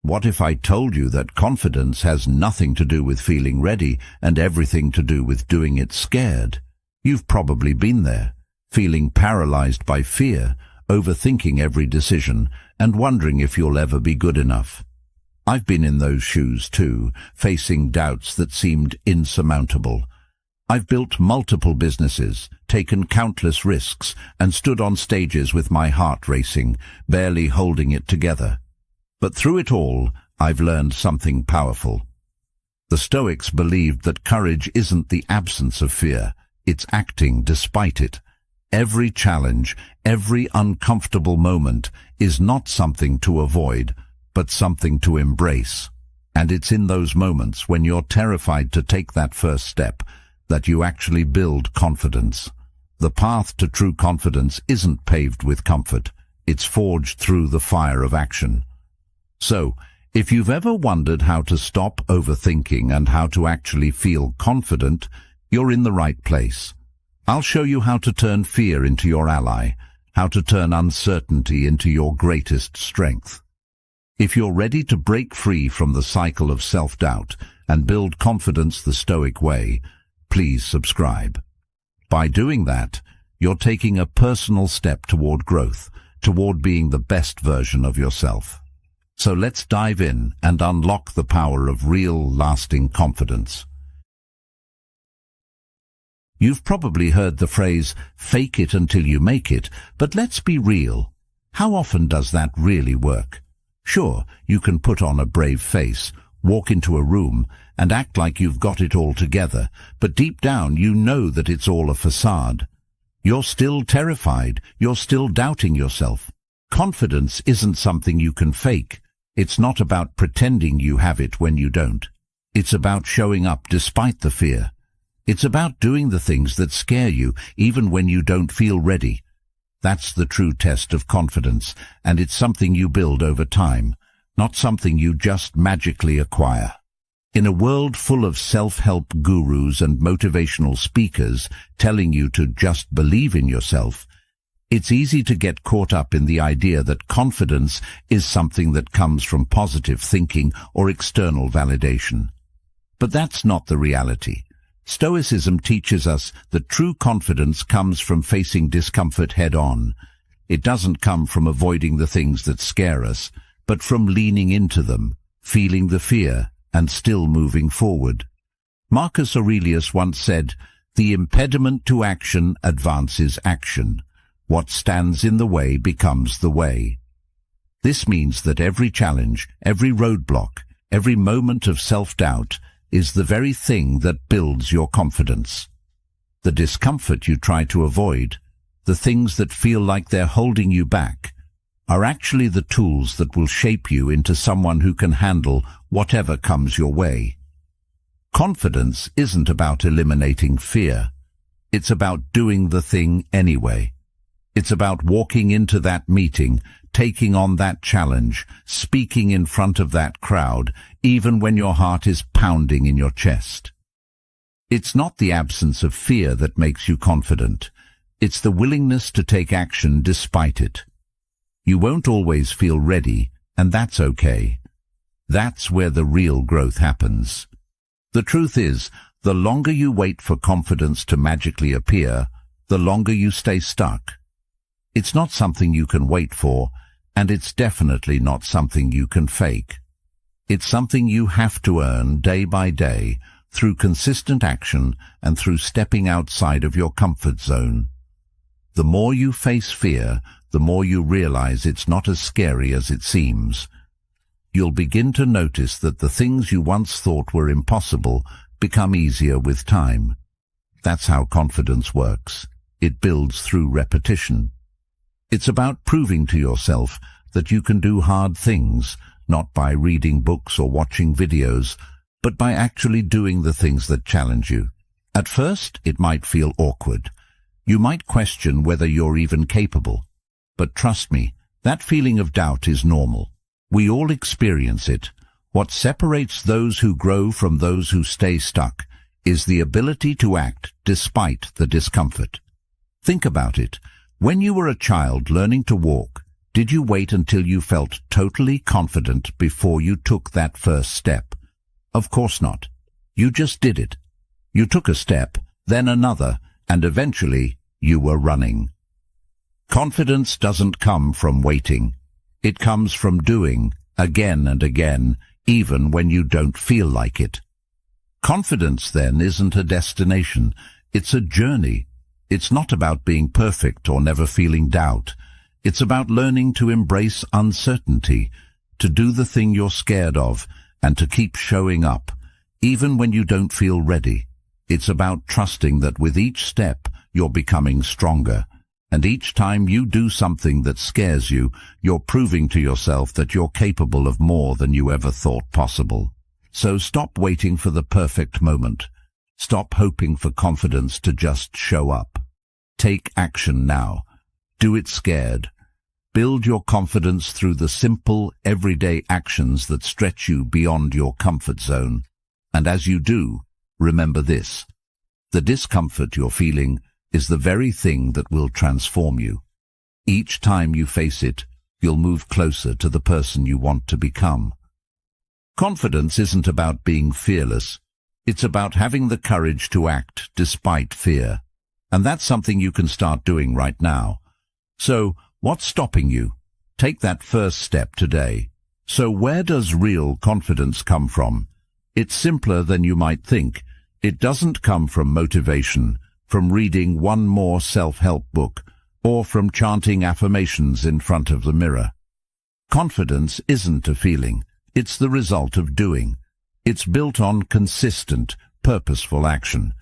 What if I told you that confidence has nothing to do with feeling ready and everything to do with doing it scared? You've probably been there, feeling paralyzed by fear, overthinking every decision, and wondering if you'll ever be good enough. I've been in those shoes too, facing doubts that seemed insurmountable. I've built multiple businesses, taken countless risks, and stood on stages with my heart racing, barely holding it together. But through it all, I've learned something powerful. The Stoics believed that courage isn't the absence of fear, it's acting despite it. Every challenge, every uncomfortable moment is not something to avoid, but something to embrace. And it's in those moments when you're terrified to take that first step that you actually build confidence. The path to true confidence isn't paved with comfort, it's forged through the fire of action. So, if you've ever wondered how to stop overthinking and how to actually feel confident, you're in the right place. I'll show you how to turn fear into your ally, how to turn uncertainty into your greatest strength. If you're ready to break free from the cycle of self-doubt and build confidence the Stoic way, please subscribe. By doing that, you're taking a personal step toward growth, toward being the best version of yourself. So let's dive in and unlock the power of real, lasting confidence. You've probably heard the phrase, "fake it until you make it," but let's be real. How often does that really work? Sure, you can put on a brave face, walk into a room, and act like you've got it all together, but deep down you know that it's all a facade. You're still terrified, you're still doubting yourself. Confidence isn't something you can fake. It's not about pretending you have it when you don't. It's about showing up despite the fear. It's about doing the things that scare you, even when you don't feel ready. That's the true test of confidence, and it's something you build over time, not something you just magically acquire. In a world full of self-help gurus and motivational speakers telling you to just believe in yourself, it's easy to get caught up in the idea that confidence is something that comes from positive thinking or external validation. But that's not the reality. Stoicism teaches us that true confidence comes from facing discomfort head-on. It doesn't come from avoiding the things that scare us, but from leaning into them, feeling the fear, and still moving forward. Marcus Aurelius once said, "The impediment to action advances action. What stands in the way becomes the way." This means that every challenge, every roadblock, every moment of self-doubt is the very thing that builds your confidence. The discomfort you try to avoid, the things that feel like they're holding you back, are actually the tools that will shape you into someone who can handle whatever comes your way. Confidence isn't about eliminating fear. It's about doing the thing anyway. It's about walking into that meeting, taking on that challenge, speaking in front of that crowd, even when your heart is pounding in your chest. It's not the absence of fear that makes you confident. It's the willingness to take action despite it. You won't always feel ready, and that's okay. That's where the real growth happens. The truth is, the longer you wait for confidence to magically appear, the longer you stay stuck. It's not something you can wait for, and it's definitely not something you can fake. It's something you have to earn day by day, through consistent action and through stepping outside of your comfort zone. The more you face fear, the more you realize it's not as scary as it seems. You'll begin to notice that the things you once thought were impossible become easier with time. That's how confidence works. It builds through repetition. It's about proving to yourself that you can do hard things, not by reading books or watching videos, but by actually doing the things that challenge you. At first, it might feel awkward. You might question whether you're even capable. But trust me, that feeling of doubt is normal. We all experience it. What separates those who grow from those who stay stuck is the ability to act despite the discomfort. Think about it. When you were a child learning to walk, Did you wait until you felt totally confident before you took that first step? Of course not. You just did it. You took a step, then another, and eventually you were running. Confidence doesn't come from waiting. It comes from doing, again and again, even when you don't feel like it. Confidence, then, isn't a destination. It's a journey. It's not about being perfect or never feeling doubt. It's about learning to embrace uncertainty, to do the thing you're scared of, and to keep showing up, even when you don't feel ready. It's about trusting that with each step, you're becoming stronger. And each time you do something that scares you, you're proving to yourself that you're capable of more than you ever thought possible. So stop waiting for the perfect moment. Stop hoping for confidence to just show up. Take action now. Do it scared. Build your confidence through the simple, everyday actions that stretch you beyond your comfort zone. And as you do, remember this: the discomfort you're feeling is the very thing that will transform you. Each time you face it, you'll move closer to the person you want to become. Confidence isn't about being fearless. It's about having the courage to act despite fear. And that's something you can start doing right now. So, what's stopping you? Take that first step today. So where does real confidence come from? It's simpler than you might think. It doesn't come from motivation, from reading one more self-help book, or from chanting affirmations in front of the mirror. Confidence isn't a feeling. It's the result of doing. It's built on consistent, purposeful action.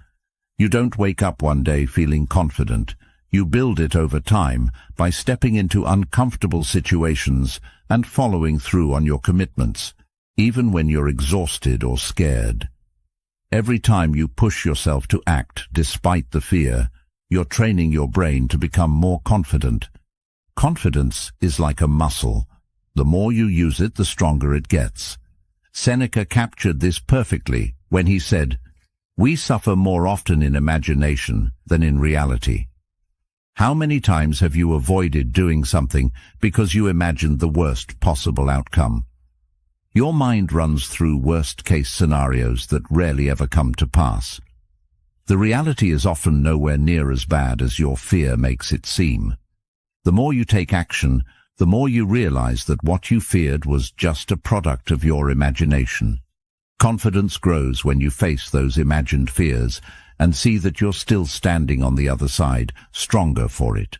You don't wake up one day feeling confident. You build it over time by stepping into uncomfortable situations and following through on your commitments, even when you're exhausted or scared. Every time you push yourself to act despite the fear, you're training your brain to become more confident. Confidence is like a muscle. The more you use it, the stronger it gets. Seneca captured this perfectly when he said, "We suffer more often in imagination than in reality." How many times have you avoided doing something because you imagined the worst possible outcome? Your mind runs through worst-case scenarios that rarely ever come to pass. The reality is often nowhere near as bad as your fear makes it seem. The more you take action, the more you realize that what you feared was just a product of your imagination. Confidence grows when you face those imagined fears and see that you're still standing on the other side, stronger for it.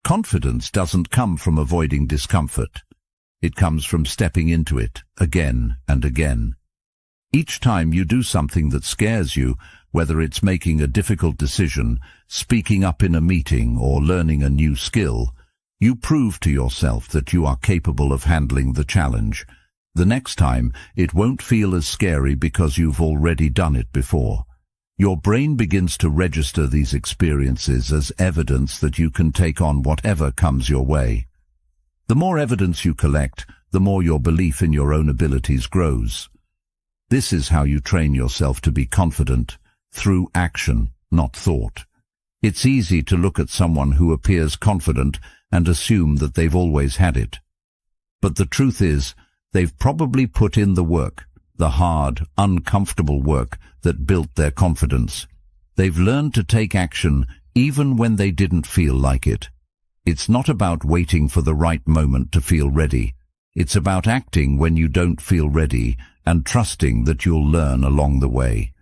Confidence doesn't come from avoiding discomfort. It comes from stepping into it again and again. Each time you do something that scares you, whether it's making a difficult decision, speaking up in a meeting, or learning a new skill, you prove to yourself that you are capable of handling the challenge. The next time, it won't feel as scary because you've already done it before. Your brain begins to register these experiences as evidence that you can take on whatever comes your way. The more evidence you collect, the more your belief in your own abilities grows. This is how you train yourself to be confident, through action, not thought. It's easy to look at someone who appears confident and assume that they've always had it. But the truth is, they've probably put in the work, the hard, uncomfortable work that built their confidence. They've learned to take action even when they didn't feel like it. It's not about waiting for the right moment to feel ready. It's about acting when you don't feel ready and trusting that you'll learn along the way.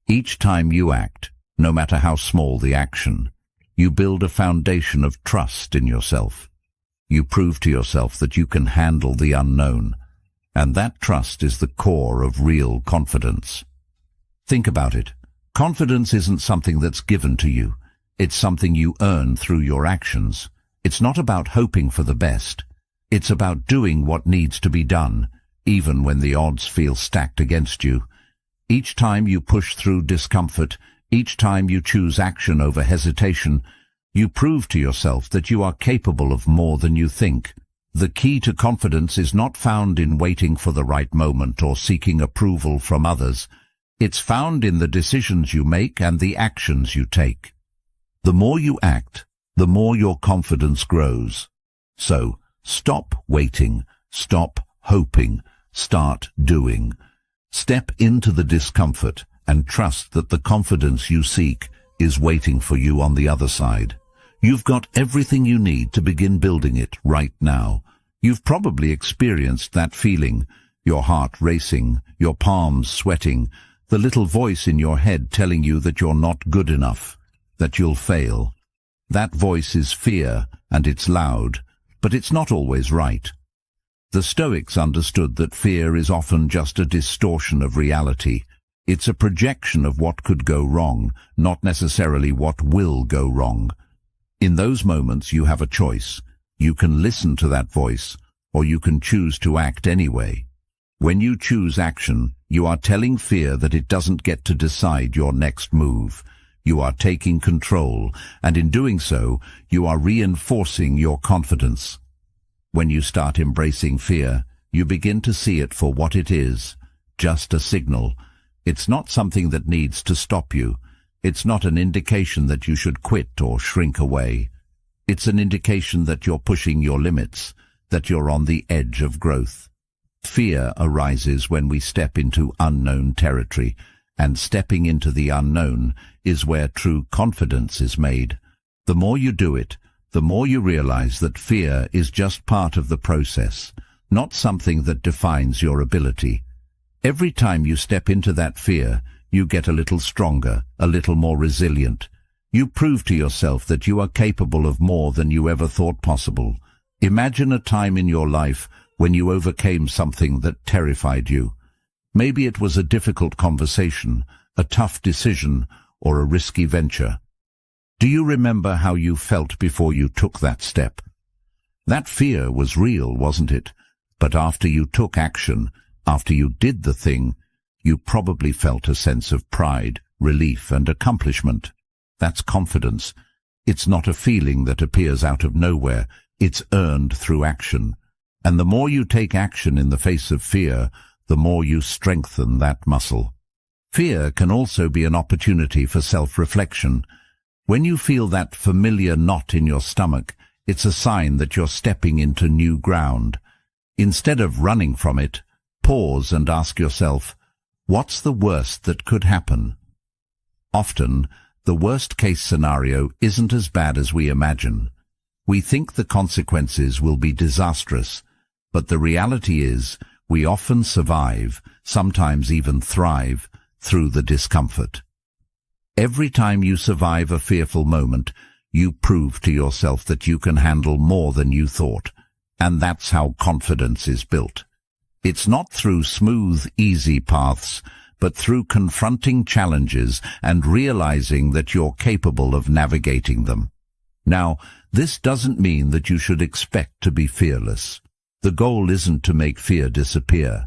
Each time you act, no matter how small the action, you build a foundation of trust in yourself. You prove to yourself that you can handle the unknown, and that trust is the core of real confidence. Think about it. Confidence isn't something that's given to you. It's something you earn through your actions. It's not about hoping for the best. It's about doing what needs to be done, even when the odds feel stacked against you. Each time you push through discomfort, each time you choose action over hesitation, you prove to yourself that you are capable of more than you think. The key to confidence is not found in waiting for the right moment or seeking approval from others. It's found in the decisions you make and the actions you take. The more you act, the more your confidence grows. So, Stop waiting, stop hoping, start doing. Step into the discomfort and trust that the confidence you seek is waiting for you on the other side. You've got everything you need to begin building it right now. You've probably experienced that feeling, your heart racing, your palms sweating, the little voice in your head telling you that you're not good enough, that you'll fail. That voice is fear, and it's loud, but it's not always right. The Stoics understood that fear is often just a distortion of reality. It's a projection of what could go wrong, not necessarily what will go wrong. In those moments you have a choice. You can listen to that voice, or you can choose to act anyway. When you choose action, you are telling fear that it doesn't get to decide your next move. You are taking control, and in doing so, you are reinforcing your confidence. When you start embracing fear, you begin to see it for what it is, just a signal. It's not something that needs to stop you. It's not an indication that you should quit or shrink away. It's an indication that you're pushing your limits, that you're on the edge of growth. Fear arises when we step into unknown territory, and stepping into the unknown is where true confidence is made. The more you do it, the more you realize that fear is just part of the process, not something that defines your ability. Every time you step into that fear, you get a little stronger, a little more resilient. You prove to yourself that you are capable of more than you ever thought possible. Imagine a time in your life when you overcame something that terrified you. Maybe it was a difficult conversation, a tough decision, or a risky venture. Do you remember how you felt before you took that step? That fear was real, wasn't it? But after you took action, after you did the thing, you probably felt a sense of pride, relief, and accomplishment. That's confidence. It's not a feeling that appears out of nowhere. It's earned through action. And the more you take action in the face of fear, the more you strengthen that muscle. Fear can also be an opportunity for self-reflection. When you feel that familiar knot in your stomach, it's a sign that you're stepping into new ground. Instead of running from it, pause and ask yourself, what's the worst that could happen? Often, the worst-case scenario isn't as bad as we imagine. We think the consequences will be disastrous, but the reality is we often survive, sometimes even thrive, through the discomfort. Every time you survive a fearful moment, you prove to yourself that you can handle more than you thought, and that's how confidence is built. It's not through smooth, easy paths, but through confronting challenges and realizing that you're capable of navigating them. Now, this doesn't mean that you should expect to be fearless. The goal isn't to make fear disappear.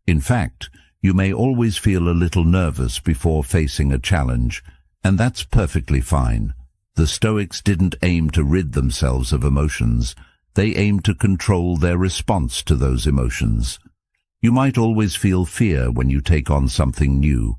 In fact, you may always feel a little nervous before facing a challenge, and that's perfectly fine. The Stoics didn't aim to rid themselves of emotions. They aimed to control their response to those emotions. You might always feel fear when you take on something new.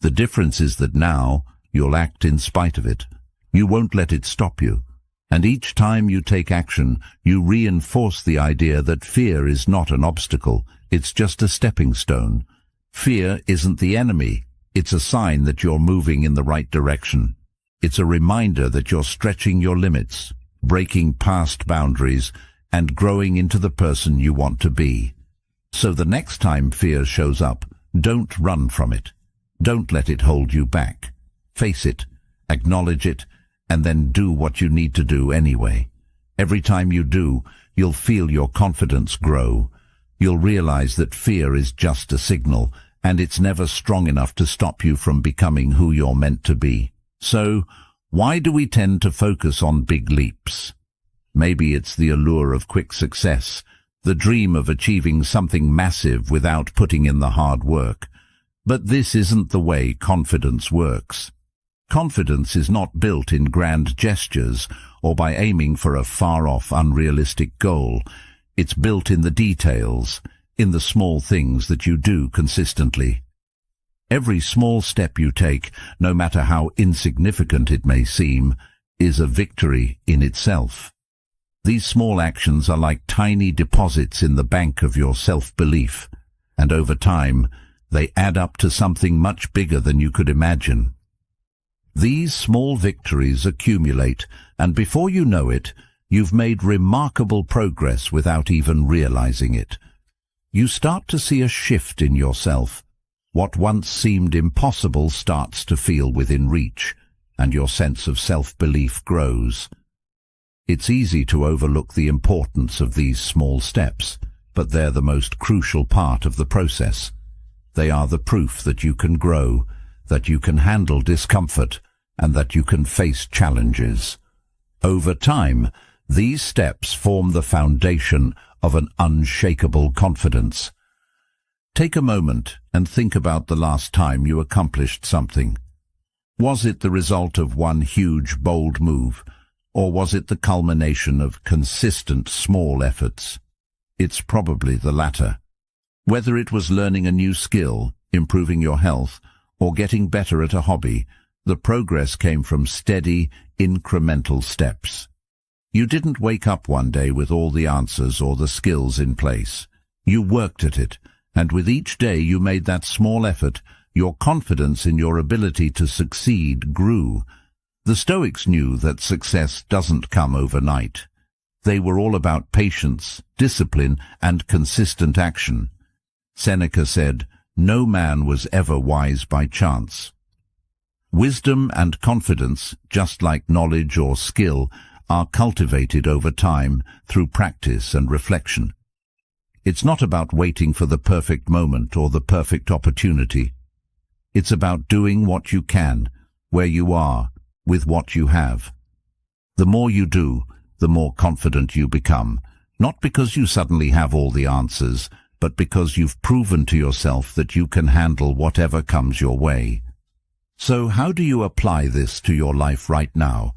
The difference is that now you'll act in spite of it. You won't let it stop you. And each time you take action, you reinforce the idea that fear is not an obstacle. It's just a stepping stone. Fear isn't the enemy. It's a sign that you're moving in the right direction. It's a reminder that you're stretching your limits, breaking past boundaries, and growing into the person you want to be. So the next time fear shows up, don't run from it. Don't let it hold you back. Face it, acknowledge it, and then do what you need to do anyway. Every time you do, you'll feel your confidence grow. You'll realize that fear is just a signal, and it's never strong enough to stop you from becoming who you're meant to be. So, why do we tend to focus on big leaps? Maybe it's the allure of quick success, the dream of achieving something massive without putting in the hard work. But this isn't the way confidence works. Confidence is not built in grand gestures or by aiming for a far-off, unrealistic goal. It's built in the details, in the small things that you do consistently. Every small step you take, no matter how insignificant it may seem, is a victory in itself. These small actions are like tiny deposits in the bank of your self-belief, and over time, they add up to something much bigger than you could imagine. These small victories accumulate, and before you know it, you've made remarkable progress without even realizing it. You start to see a shift in yourself. What once seemed impossible starts to feel within reach, and your sense of self-belief grows. It's easy to overlook the importance of these small steps, but they're the most crucial part of the process. They are the proof that you can grow, that you can handle discomfort, and that you can face challenges. Over time, these steps form the foundation of an unshakable confidence. Take a moment and think about the last time you accomplished something. Was it the result of one huge, bold move, or was it the culmination of consistent small efforts? It's probably the latter. Whether it was learning a new skill, improving your health, or getting better at a hobby, the progress came from steady, incremental steps. You didn't wake up one day with all the answers or the skills in place. You worked at it, and with each day you made that small effort, your confidence in your ability to succeed grew. The Stoics knew that success doesn't come overnight. They were all about patience, discipline, and consistent action. Seneca said, "No man was ever wise by chance." Wisdom and confidence, just like knowledge or skill, are cultivated over time through practice and reflection. It's not about waiting for the perfect moment or the perfect opportunity. It's about doing what you can, where you are, with what you have. The more you do, the more confident you become, not because you suddenly have all the answers, but because you've proven to yourself that you can handle whatever comes your way. So how do you apply this to your life right now?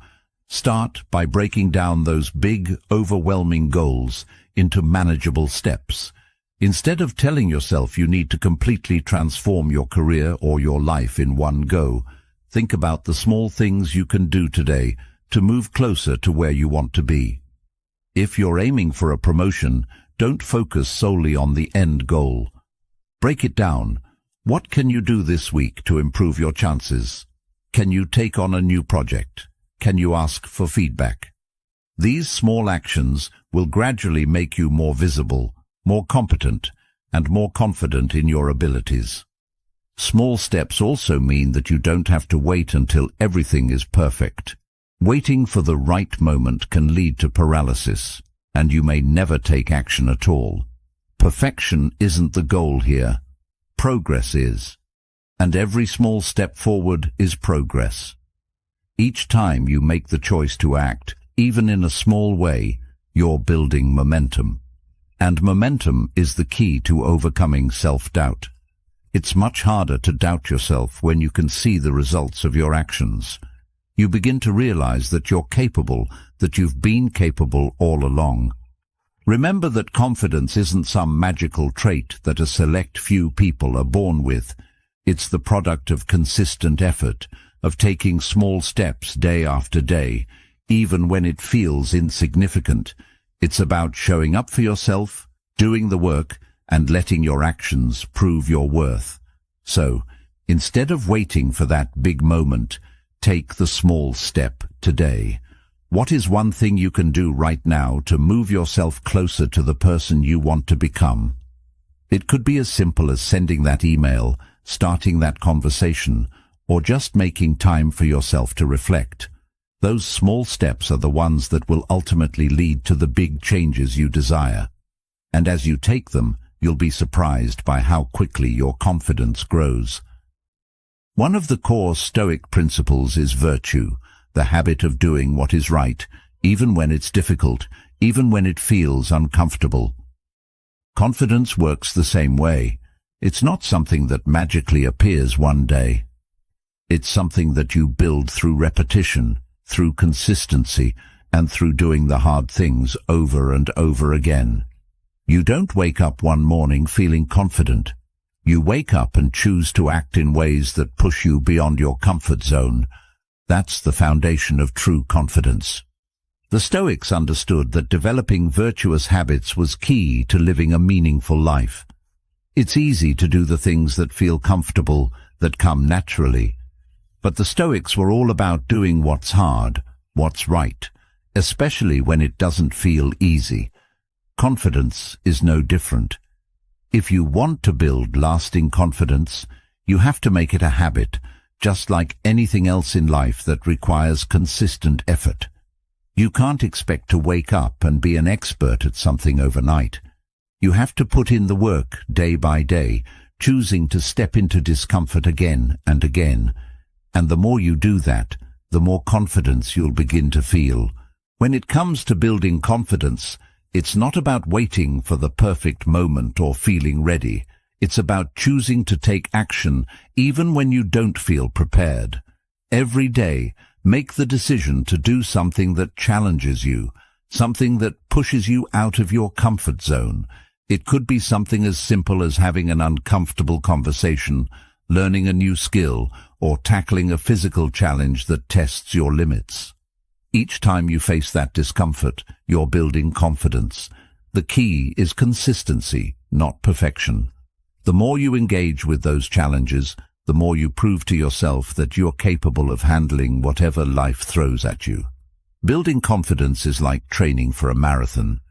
Start by breaking down those big, overwhelming goals into manageable steps. Instead of telling yourself you need to completely transform your career or your life in one go, think about the small things you can do today to move closer to where you want to be. If you're aiming for a promotion, don't focus solely on the end goal. Break it down. What can you do this week to improve your chances? Can you take on a new project? Can you ask for feedback? These small actions will gradually make you more visible, more competent, and more confident in your abilities. Small steps also mean that you don't have to wait until everything is perfect. Waiting for the right moment can lead to paralysis, and you may never take action at all. Perfection isn't the goal here. Progress is. And every small step forward is progress. Each time you make the choice to act, even in a small way, you're building momentum. And momentum is the key to overcoming self-doubt. It's much harder to doubt yourself when you can see the results of your actions. You begin to realize that you're capable, that you've been capable all along. Remember that confidence isn't some magical trait that a select few people are born with. It's the product of consistent effort, of taking small steps day after day, even when it feels insignificant. It's about showing up for yourself, doing the work, and letting your actions prove your worth. So, instead of waiting for that big moment, take the small step today. What is one thing you can do right now to move yourself closer to the person you want to become? It could be as simple as sending that email, starting that conversation, or just making time for yourself to reflect. Those small steps are the ones that will ultimately lead to the big changes you desire. And as you take them, you'll be surprised by how quickly your confidence grows. One of the core Stoic principles is virtue, the habit of doing what is right, even when it's difficult, even when it feels uncomfortable. Confidence works the same way. It's not something that magically appears one day. It's something that you build through repetition, through consistency, and through doing the hard things over and over again. You don't wake up one morning feeling confident. You wake up and choose to act in ways that push you beyond your comfort zone. That's the foundation of true confidence. The Stoics understood that developing virtuous habits was key to living a meaningful life. It's easy to do the things that feel comfortable, that come naturally. But the Stoics were all about doing what's hard, what's right, especially when it doesn't feel easy. Confidence is no different. If you want to build lasting confidence, you have to make it a habit, just like anything else in life that requires consistent effort. You can't expect to wake up and be an expert at something overnight. You have to put in the work day by day, choosing to step into discomfort again and again. And the more you do that, the more confidence you'll begin to feel. When it comes to building confidence, it's not about waiting for the perfect moment or feeling ready. It's about choosing to take action even when you don't feel prepared. Every day, make the decision to do something that challenges you, something that pushes you out of your comfort zone. It could be something as simple as having an uncomfortable conversation, learning a new skill, or tackling a physical challenge that tests your limits. Each time you face that discomfort, you're building confidence. The key is consistency, not perfection. The more you engage with those challenges, the more you prove to yourself that you're capable of handling whatever life throws at you. Building confidence is like training for a marathon.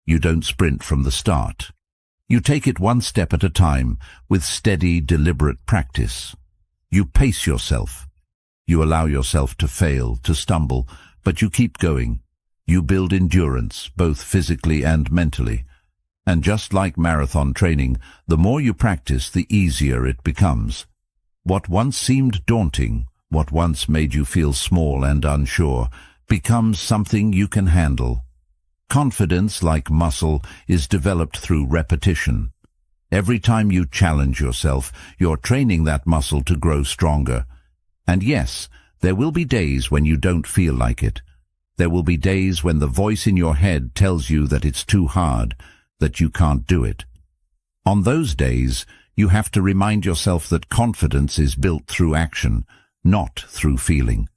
You don't sprint from the start. You take it one step at a time with steady, deliberate practice. You pace yourself. You allow yourself to fail, to stumble, but you keep going. You build endurance, both physically and mentally. And just like marathon training, the more you practice, the easier it becomes. What once seemed daunting, what once made you feel small and unsure, becomes something you can handle. Confidence, like muscle, is developed through repetition. Every time you challenge yourself, you're training that muscle to grow stronger. And yes, there will be days when you don't feel like it. There will be days when the voice in your head tells you that it's too hard, that you can't do it. On those days, you have to remind yourself that confidence is built through action, not through feeling.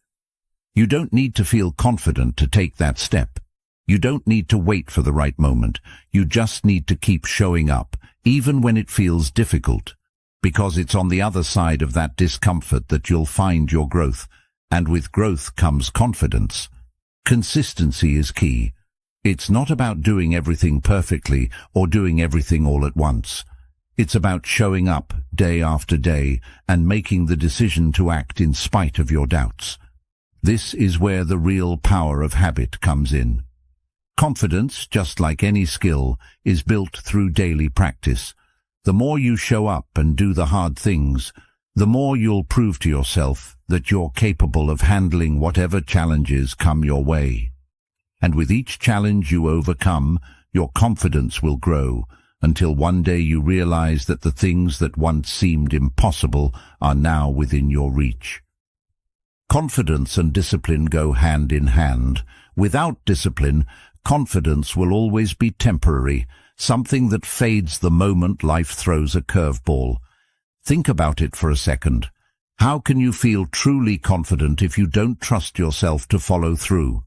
You don't need to feel confident to take that step. You don't need to wait for the right moment. You just need to keep showing up, even when it feels difficult, because it's on the other side of that discomfort that you'll find your growth, and with growth comes confidence. Consistency is key. It's not about doing everything perfectly or doing everything all at once. It's about showing up day after day and making the decision to act in spite of your doubts. This is where the real power of habit comes in. Confidence, just like any skill, is built through daily practice. The more you show up and do the hard things, the more you'll prove to yourself that you're capable of handling whatever challenges come your way. And with each challenge you overcome, your confidence will grow, until one day you realize that the things that once seemed impossible are now within your reach. Confidence and discipline go hand in hand. Without discipline, confidence will always be temporary, something that fades the moment life throws a curveball. Think about it for a second. How can you feel truly confident if you don't trust yourself to follow through?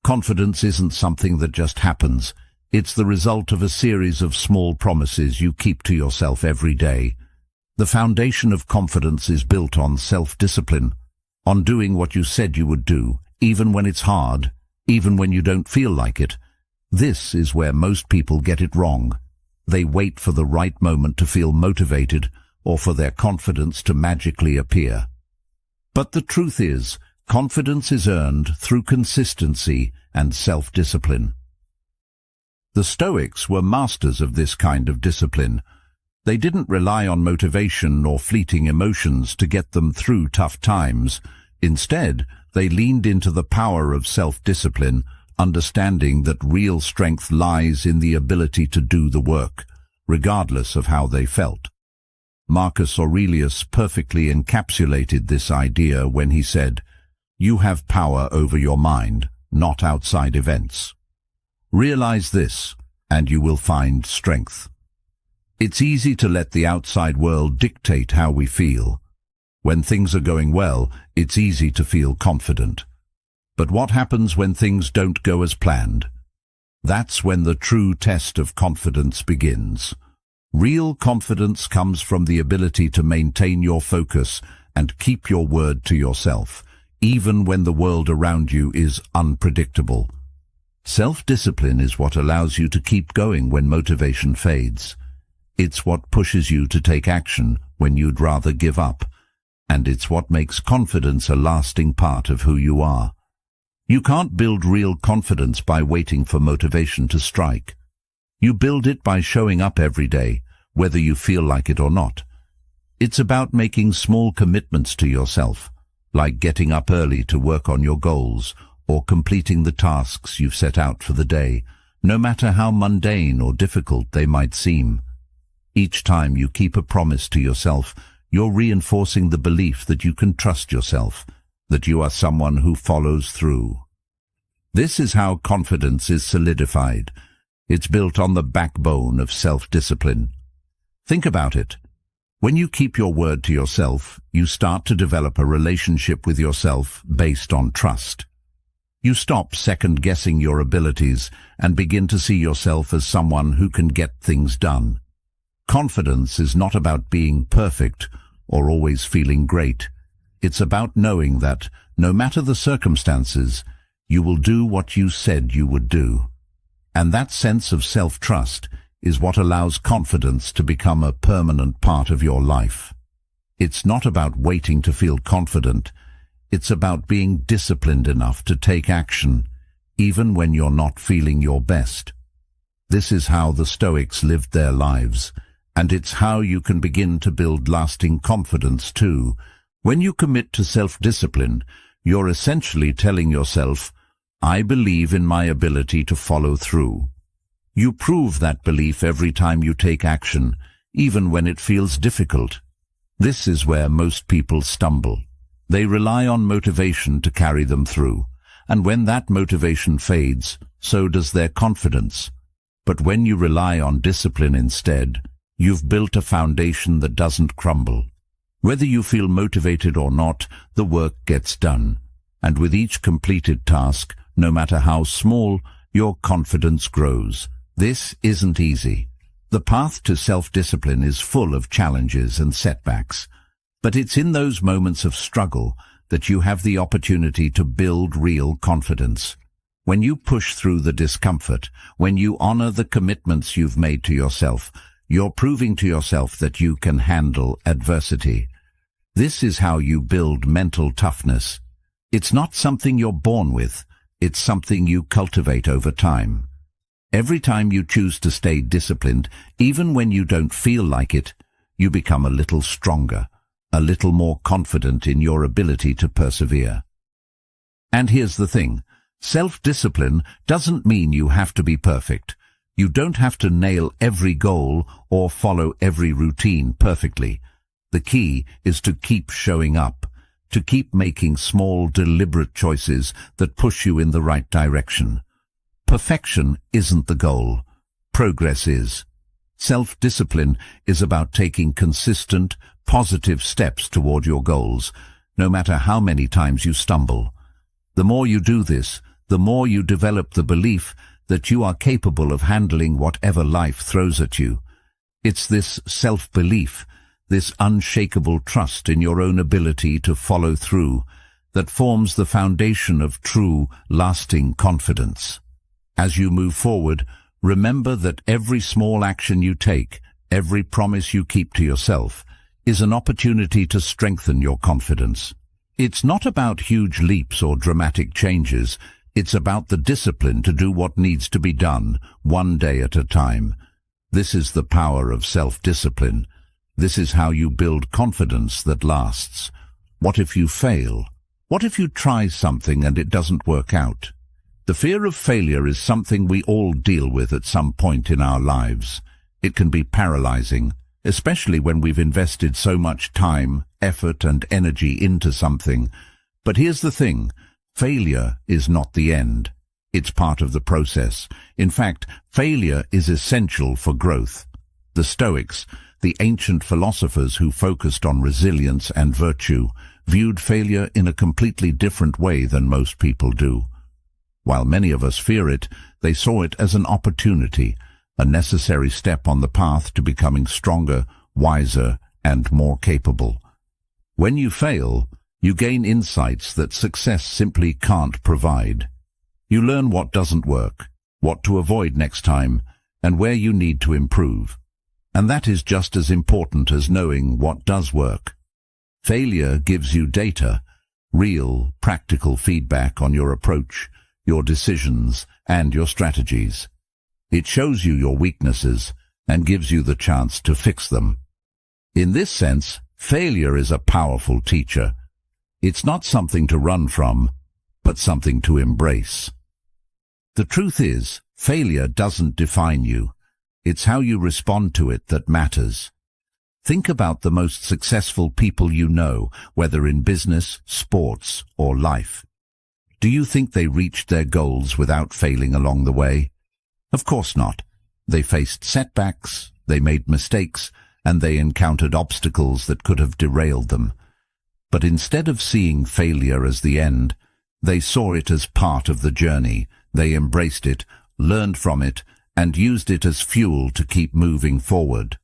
Confidence isn't something that just happens. It's the result of a series of small promises you keep to yourself every day. The foundation of confidence is built on self-discipline, on doing what you said you would do, even when it's hard, even when you don't feel like it. This is where most people get it wrong. They wait for the right moment to feel motivated or for their confidence to magically appear. But the truth is, confidence is earned through consistency and self-discipline. The Stoics were masters of this kind of discipline. They didn't rely on motivation or fleeting emotions to get them through tough times. Instead, they leaned into the power of self-discipline, understanding that real strength lies in the ability to do the work, regardless of how they felt. Marcus Aurelius perfectly encapsulated this idea when he said, "You have power over your mind, not outside events. Realize this, and you will find strength." It's easy to let the outside world dictate how we feel. When things are going well, it's easy to feel confident. But what happens when things don't go as planned? That's when the true test of confidence begins. Real confidence comes from the ability to maintain your focus and keep your word to yourself, even when the world around you is unpredictable. Self-discipline is what allows you to keep going when motivation fades. It's what pushes you to take action when you'd rather give up. And it's what makes confidence a lasting part of who you are. You can't build real confidence by waiting for motivation to strike. You build it by showing up every day, whether you feel like it or not. It's about making small commitments to yourself, like getting up early to work on your goals or completing the tasks you've set out for the day, no matter how mundane or difficult they might seem. Each time you keep a promise to yourself, you're reinforcing the belief that you can trust yourself, that you are someone who follows through. This is how confidence is solidified. It's built on the backbone of self-discipline. Think about it. When you keep your word to yourself, you start to develop a relationship with yourself based on trust. You stop second-guessing your abilities and begin to see yourself as someone who can get things done. Confidence is not about being perfect or always feeling great. It's about knowing that, no matter the circumstances, you will do what you said you would do. And that sense of self-trust is what allows confidence to become a permanent part of your life. It's not about waiting to feel confident. It's about being disciplined enough to take action, even when you're not feeling your best. This is how the Stoics lived their lives, and it's how you can begin to build lasting confidence too. When you commit to self-discipline, you're essentially telling yourself, I believe in my ability to follow through. You prove that belief every time you take action, even when it feels difficult. This is where most people stumble. They rely on motivation to carry them through, and when that motivation fades, so does their confidence. But when you rely on discipline instead, you've built a foundation that doesn't crumble. Whether you feel motivated or not, the work gets done. And with each completed task, no matter how small, your confidence grows. This isn't easy. The path to self-discipline is full of challenges and setbacks. But it's in those moments of struggle that you have the opportunity to build real confidence. When you push through the discomfort, when you honor the commitments you've made to yourself, you're proving to yourself that you can handle adversity. This is how you build mental toughness. It's not something you're born with. It's something you cultivate over time. Every time you choose to stay disciplined, even when you don't feel like it, you become a little stronger, a little more confident in your ability to persevere. And here's the thing. Self-discipline doesn't mean you have to be perfect. You don't have to nail every goal or follow every routine perfectly. The key is to keep showing up, to keep making small, deliberate choices that push you in the right direction. Perfection isn't the goal. Progress is. Self-discipline is about taking consistent, positive steps toward your goals, no matter how many times you stumble. The more you do this, the more you develop the belief that you are capable of handling whatever life throws at you. It's this self-belief, this unshakable trust in your own ability to follow through, that forms the foundation of true, lasting confidence. As you move forward, remember that every small action you take, every promise you keep to yourself, is an opportunity to strengthen your confidence. It's not about huge leaps or dramatic changes. It's about the discipline to do what needs to be done, one day at a time. This is the power of self-discipline. This is how you build confidence that lasts. What if you fail? What if you try something and it doesn't work out? The fear of failure is something we all deal with at some point in our lives. It can be paralyzing, especially when we've invested so much time, effort, and energy into something. But here's the thing. Failure is not the end. It's part of the process. In fact, failure is essential for growth. The Stoics, the ancient philosophers who focused on resilience and virtue, viewed failure in a completely different way than most people do. While many of us fear it, they saw it as an opportunity, a necessary step on the path to becoming stronger, wiser, and more capable. When you fail, you gain insights that success simply can't provide. You learn what doesn't work, what to avoid next time, and where you need to improve. And that is just as important as knowing what does work. Failure gives you data, real, practical feedback on your approach, your decisions, and your strategies. It shows you your weaknesses and gives you the chance to fix them. In this sense, failure is a powerful teacher. It's not something to run from, but something to embrace. The truth is, failure doesn't define you. It's how you respond to it that matters. Think about the most successful people you know, whether in business, sports, or life. Do you think they reached their goals without failing along the way? Of course not. They faced setbacks, they made mistakes, and they encountered obstacles that could have derailed them. But instead of seeing failure as the end, they saw it as part of the journey. They embraced it, learned from it, and used it as fuel to keep moving forward.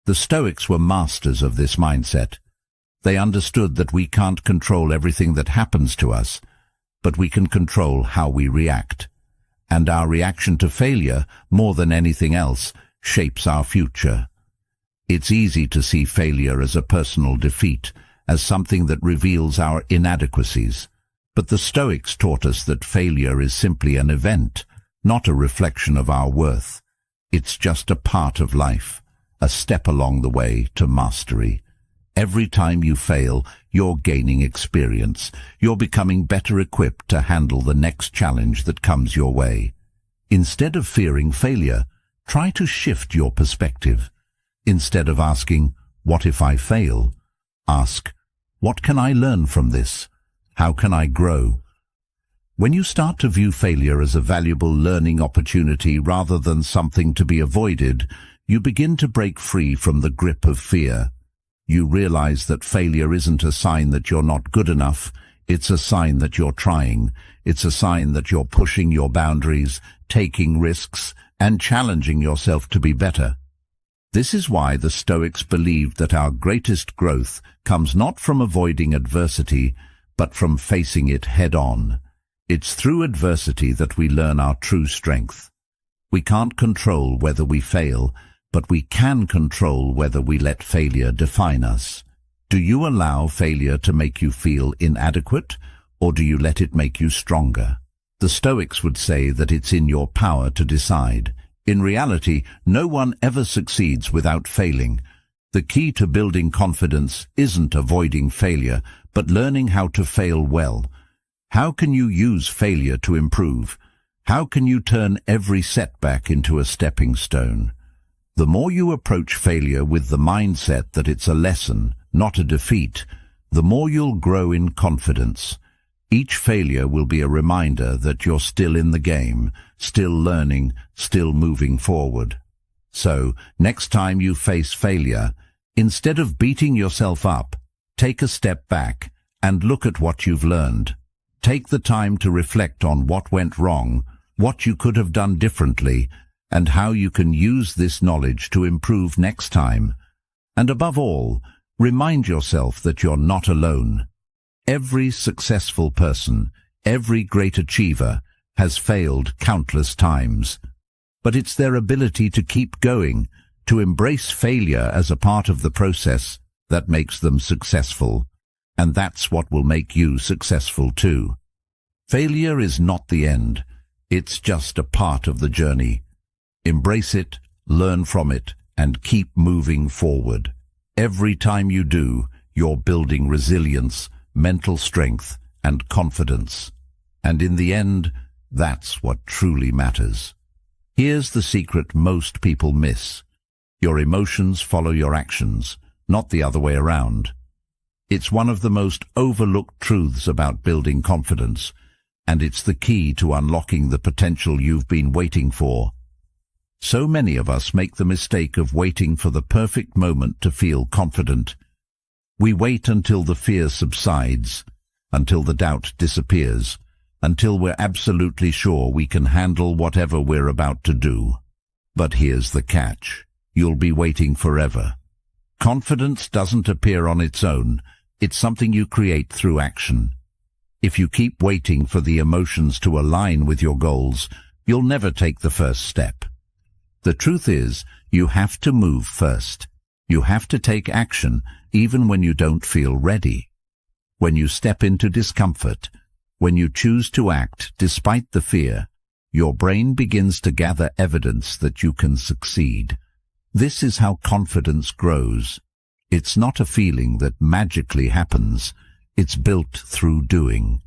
The Stoics were masters of this mindset. They understood that we can't control everything that happens to us, but we can control how we react. And our reaction to failure, more than anything else, shapes our future. It's easy to see failure as a personal defeat, as something that reveals our inadequacies. But the Stoics taught us that failure is simply an event, not a reflection of our worth. It's just a part of life, a step along the way to mastery. Every time you fail, you're gaining experience. You're becoming better equipped to handle the next challenge that comes your way. Instead of fearing failure, try to shift your perspective. Instead of asking, "What if I fail?" ask, "What can I learn from this? How can I grow?" When you start to view failure as a valuable learning opportunity rather than something to be avoided, you begin to break free from the grip of fear. You realize that failure isn't a sign that you're not good enough. It's a sign that you're trying. It's a sign that you're pushing your boundaries, taking risks, and challenging yourself to be better. This is why the Stoics believed that our greatest growth comes not from avoiding adversity, but from facing it head-on. It's through adversity that we learn our true strength. We can't control whether we fail, but we can control whether we let failure define us. Do you allow failure to make you feel inadequate, or do you let it make you stronger? The Stoics would say that it's in your power to decide. In reality, no one ever succeeds without failing. The key to building confidence isn't avoiding failure, but learning how to fail well. How can you use failure to improve? How can you turn every setback into a stepping stone? The more you approach failure with the mindset that it's a lesson, not a defeat, the more you'll grow in confidence. Each failure will be a reminder that you're still in the game, still learning, still moving forward. So, next time you face failure, instead of beating yourself up, take a step back and look at what you've learned. Take the time to reflect on what went wrong, what you could have done differently, and how you can use this knowledge to improve next time. And above all, remind yourself that you're not alone. Every successful person, every great achiever, has failed countless times. But it's their ability to keep going, to embrace failure as a part of the process, that makes them successful. And that's what will make you successful too. Failure is not the end. It's just a part of the journey. Embrace it, learn from it, and keep moving forward. Every time you do, you're building resilience, mental strength, and confidence. And in the end, that's what truly matters. Here's the secret most people miss. Your emotions follow your actions, not the other way around. It's one of the most overlooked truths about building confidence, and it's the key to unlocking the potential you've been waiting for. So many of us make the mistake of waiting for the perfect moment to feel confident. We wait until the fear subsides, until the doubt disappears, until we're absolutely sure we can handle whatever we're about to do. But here's the catch. You'll be waiting forever. Confidence doesn't appear on its own. It's something you create through action. If you keep waiting for the emotions to align with your goals, you'll never take the first step. The truth is, you have to move first. You have to take action even when you don't feel ready. When you step into discomfort, when you choose to act despite the fear, your brain begins to gather evidence that you can succeed. This is how confidence grows. It's not a feeling that magically happens. It's built through doing.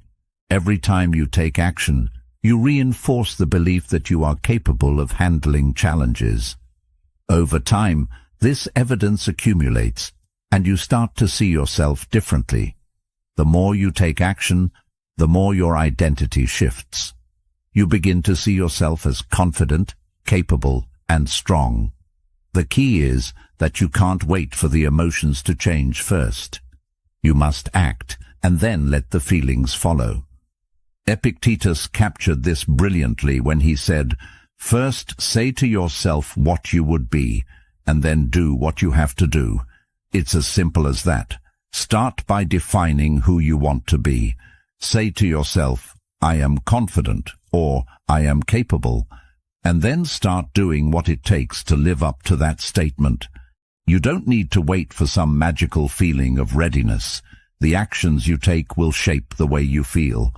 Every time you take action, you reinforce the belief that you are capable of handling challenges. Over time, this evidence accumulates, and you start to see yourself differently. The more you take action, the more your identity shifts. You begin to see yourself as confident, capable, and strong. The key is that you can't wait for the emotions to change first. You must act, and then let the feelings follow. Epictetus captured this brilliantly when he said, "First say to yourself what you would be, and then do what you have to do." It's as simple as that. Start by defining who you want to be. Say to yourself, "I am confident," or "I am capable," and then start doing what it takes to live up to that statement. You don't need to wait for some magical feeling of readiness. The actions you take will shape the way you feel.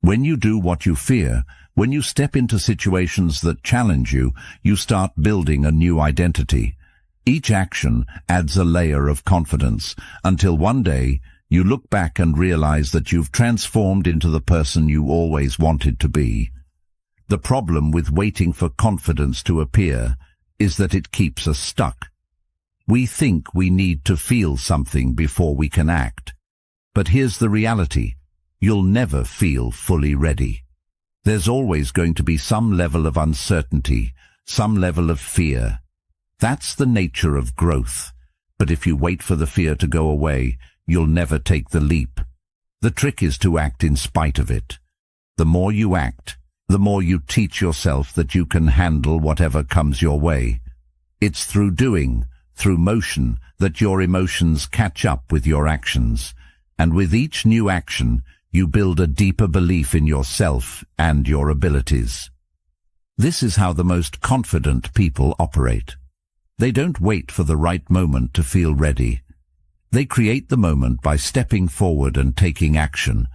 When you do what you fear, when you step into situations that challenge you, you start building a new identity. Each action adds a layer of confidence until one day you look back and realize that you've transformed into the person you always wanted to be. The problem with waiting for confidence to appear is that it keeps us stuck. We think we need to feel something before we can act. But here's the reality. You'll never feel fully ready. There's always going to be some level of uncertainty, some level of fear. That's the nature of growth. But if you wait for the fear to go away, you'll never take the leap. The trick is to act in spite of it. The more you act, the more you teach yourself that you can handle whatever comes your way. It's through doing, through motion, that your emotions catch up with your actions. And with each new action, you build a deeper belief in yourself and your abilities. This is how the most confident people operate. They don't wait for the right moment to feel ready. They create the moment by stepping forward and taking action,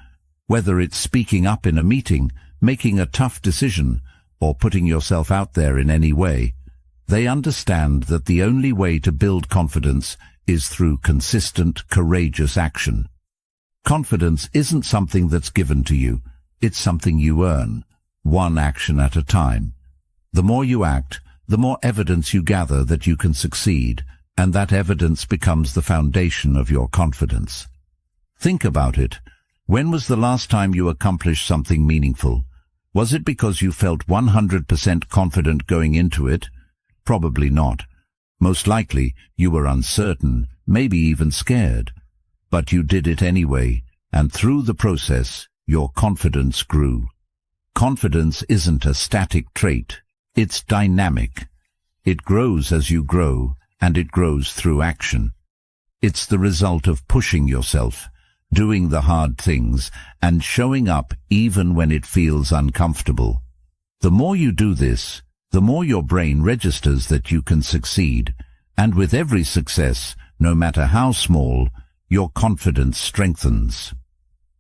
whether it's speaking up in a meeting, making a tough decision, or putting yourself out there in any way. They understand that the only way to build confidence is through consistent, courageous action. Confidence isn't something that's given to you. It's something you earn, one action at a time. The more you act, the more evidence you gather that you can succeed, and that evidence becomes the foundation of your confidence. Think about it. When was the last time you accomplished something meaningful? Was it because you felt 100% confident going into it? Probably not. Most likely, you were uncertain, maybe even scared. But you did it anyway, and through the process, your confidence grew. Confidence isn't a static trait. It's dynamic. It grows as you grow, and it grows through action. It's the result of pushing yourself, doing the hard things, and showing up even when it feels uncomfortable. The more you do this, the more your brain registers that you can succeed, and with every success, no matter how small, your confidence strengthens.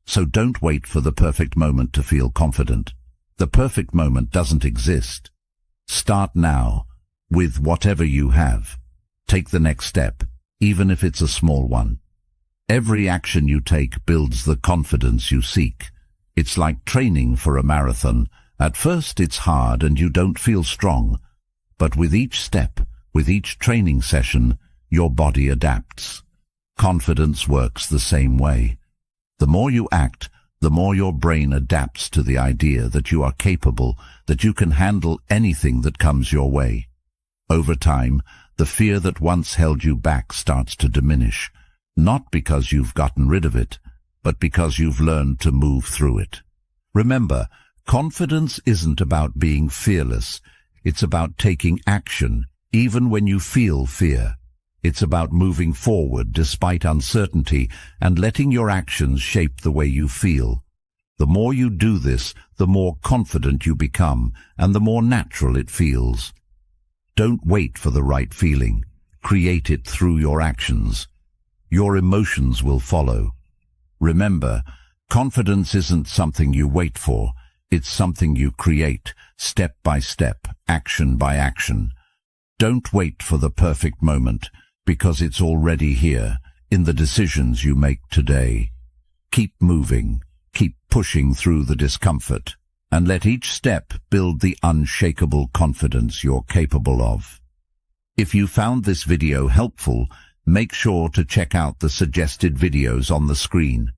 So don't wait for the perfect moment to feel confident. The perfect moment doesn't exist. Start now, with whatever you have. Take the next step, even if it's a small one. Every action you take builds the confidence you seek. It's like training for a marathon. At first it's hard and you don't feel strong. But with each step, with each training session, your body adapts. Confidence works the same way. The more you act, the more your brain adapts to the idea that you are capable, that you can handle anything that comes your way. Over time, the fear that once held you back starts to diminish. not because you've gotten rid of it, but because you've learned to move through it. Remember, confidence isn't about being fearless. It's about taking action, even when you feel fear. It's about moving forward despite uncertainty and letting your actions shape the way you feel. The more you do this, the more confident you become, and the more natural it feels. Don't wait for the right feeling. Create it through your actions. Your emotions will follow. Remember, confidence isn't something you wait for. It's something you create, step by step, action by action. Don't wait for the perfect moment, because it's already here, in the decisions you make today. Keep moving, keep pushing through the discomfort, and let each step build the unshakable confidence you're capable of. If you found this video helpful, make sure to check out the suggested videos on the screen.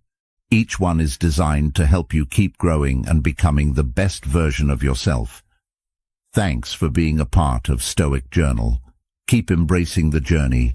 Each one is designed to help you keep growing and becoming the best version of yourself. Thanks for being a part of Stoic Journal. Keep embracing the journey